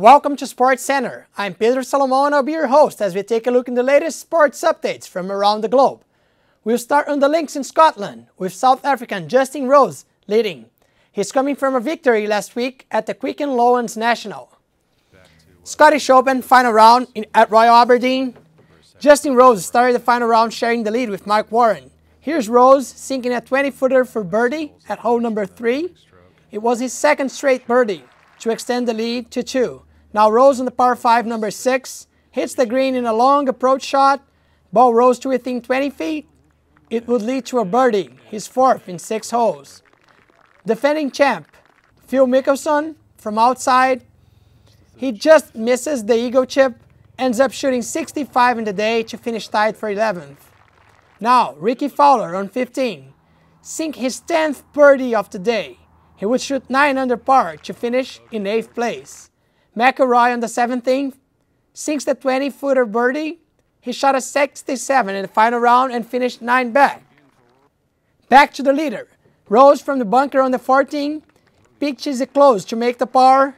Welcome to Sports Center. I'm Pedro Salomão and I'll be your host as we take a look in the latest sports updates from around the globe. We'll start on the links in Scotland with South African Justin Rose leading. He's coming from a victory last week at the Quicken Loans National. Scottish Open final round at Royal Aberdeen. Justin Rose started the final round sharing the lead with Mark Warren. Here's Rose sinking a 20-footer for birdie at hole number 3. It was his second straight birdie to extend the lead to 2. Now Rose on the par 5 number 6 hits the green in a long approach shot. Ball rose to within 20 feet. It would lead to a birdie, his 4th in 6 holes. Defending champ Phil Mickelson from outside. He just misses the eagle chip, ends up shooting 65 in the day to finish tied for 11th. Now Rickie Fowler on 15 sink his 10th birdie of the day. He would shoot 9 under par to finish in 8th place. McIlroy on the 17th sinks the 20-footer birdie. He shot a 67 in the final round and finished 9 back. Back to the leader. Rose from the bunker on the 14th pitches it close to make the par.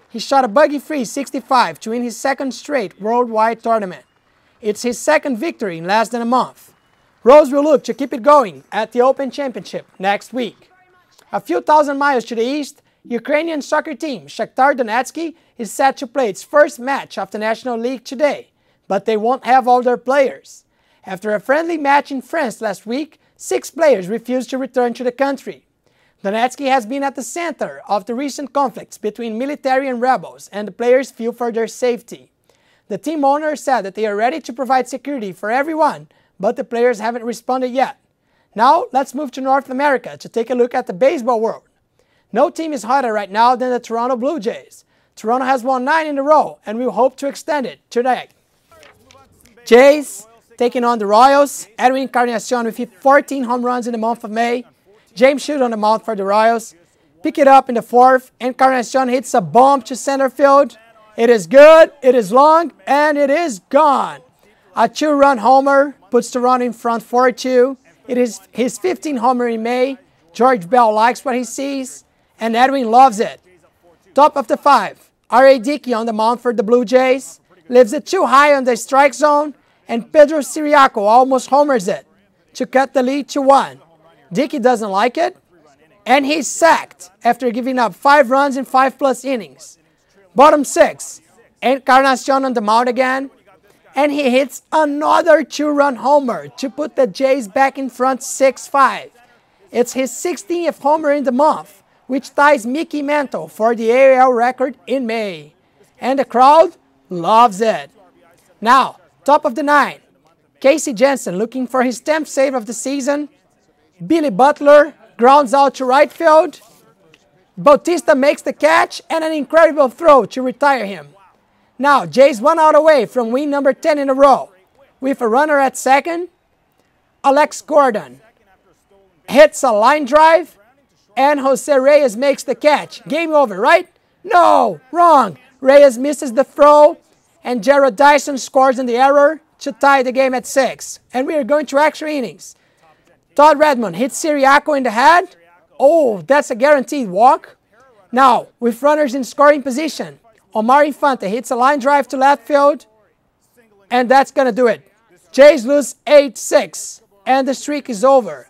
He shot a bogey-free 65 to win his second straight worldwide tournament. It's his second victory in less than a month. Rose will look to keep it going at the Open Championship next week. A few thousand miles to the east, Ukrainian soccer team Shakhtar Donetsk is set to play its first match of the National League today, but they won't have all their players. After a friendly match in France last week, 6 players refused to return to the country. Donetsk has been at the center of the recent conflicts between military and rebels, and the players fear for their safety. The team owner said that they are ready to provide security for everyone, but the players haven't responded yet. Now, let's move to North America to take a look at the baseball world. No team is hotter right now than the Toronto Blue Jays. Toronto has won 9 in a row and will hope to extend it today. Jays taking on the Royals. Edwin Encarnacion with 14 home runs in the month of May. James Shield on the mound for the Royals. Pick it up in the 4th. Encarnacion hits a bomb to center field. It is good, it is long, and it is gone. A 2-run homer puts Toronto in front 4-2. It is his 15th homer in May. George Bell likes what he sees, and Edwin loves it. Top of the 5, R.A. Dickey on the mound for the Blue Jays. Leaves it too high on the strike zone, and Pedro Siriaco almost homers it to cut the lead to 1. Dickey doesn't like it, and he's sacked after giving up 5 runs in 5+ innings. Bottom 6, Encarnacion on the mound again, and he hits another 2-run homer to put the Jays back in front 6-5. It's his 16th homer in the month, which ties Mickey Mantle for the AL record in May. And the crowd loves it. Now, top of the 9, Casey Jensen looking for his 10th save of the season. Billy Butler grounds out to right field. Bautista makes the catch and an incredible throw to retire him. Now, Jays 1 out away from win number 10 in a row. With a runner at second, Alex Gordon hits a line drive, and Jose Reyes makes the catch. Game over, right? No, wrong. Reyes misses the throw, and Jared Dyson scores in the error to tie the game at 6. And we are going to extra innings. Todd Redmond hits Siriaco in the head. Oh, that's a guaranteed walk. Now, with runners in scoring position, Omar Infante hits a line drive to left field, and that's going to do it. Jays lose 8-6, and the streak is over.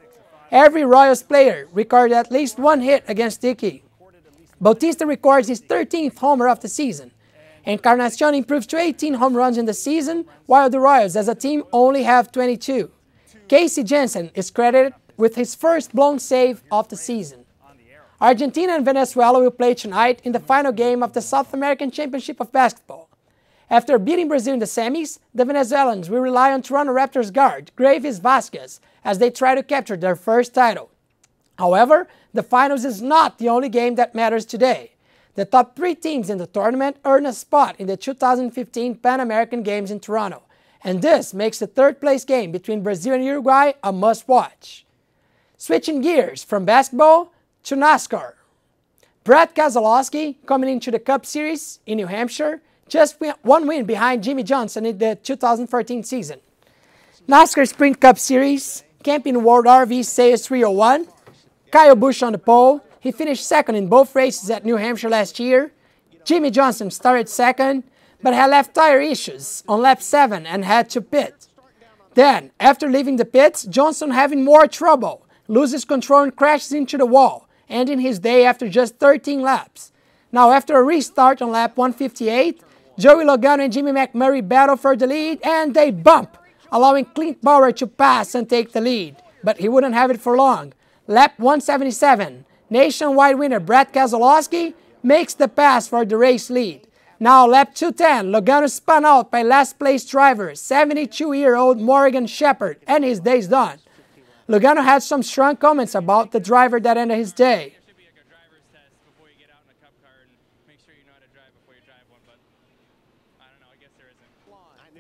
Every Royals player recorded at least 1 hit against Dickey. Bautista records his 13th homer of the season. Encarnacion improves to 18 home runs in the season, while the Royals as a team only have 22. Casey Jensen is credited with his first blown save of the season. Argentina and Venezuela will play tonight in the final game of the South American Championship of Basketball. After beating Brazil in the semis, the Venezuelans will rely on Toronto Raptors guard Gravis Vasquez as they try to capture their first title. However, the finals is not the only game that matters today. The top 3 teams in the tournament earn a spot in the 2015 Pan American Games in Toronto, and this makes the 3rd place game between Brazil and Uruguay a must-watch. Switching gears from basketball to NASCAR. Brad Keselowski, coming into the Cup Series in New Hampshire, just 1 win behind Jimmy Johnson in the 2014 season. NASCAR Sprint Cup Series, Camping World RV Sales 301. Kyle Busch on the pole. He finished second in both races at New Hampshire last year. Jimmie Johnson started second, but had left tire issues on lap 7 and had to pit. Then, after leaving the pits, Johnson having more trouble, loses control and crashes into the wall, ending his day after just 13 laps. Now, after a restart on lap 158, Joey Logano and Jimmy McMurray battle for the lead, and they bump, allowing Clint Bowyer to pass and take the lead. But he wouldn't have it for long. Lap 177, nationwide winner Brad Keselowski makes the pass for the race lead. Now, lap 210, Logano spun out by last place driver, 72-year-old Morgan Shepherd, and his day's done. Logano had some strong comments about the driver that ended his day.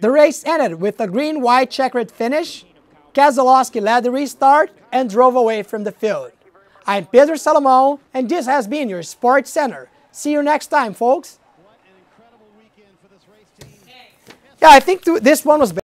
The race ended with a green-white checkered finish. Keselowski led the restart and drove away from the field. I'm Pedro Salomão, and this has been your Sports Center. See you next time, folks. Yeah, I think this one was better.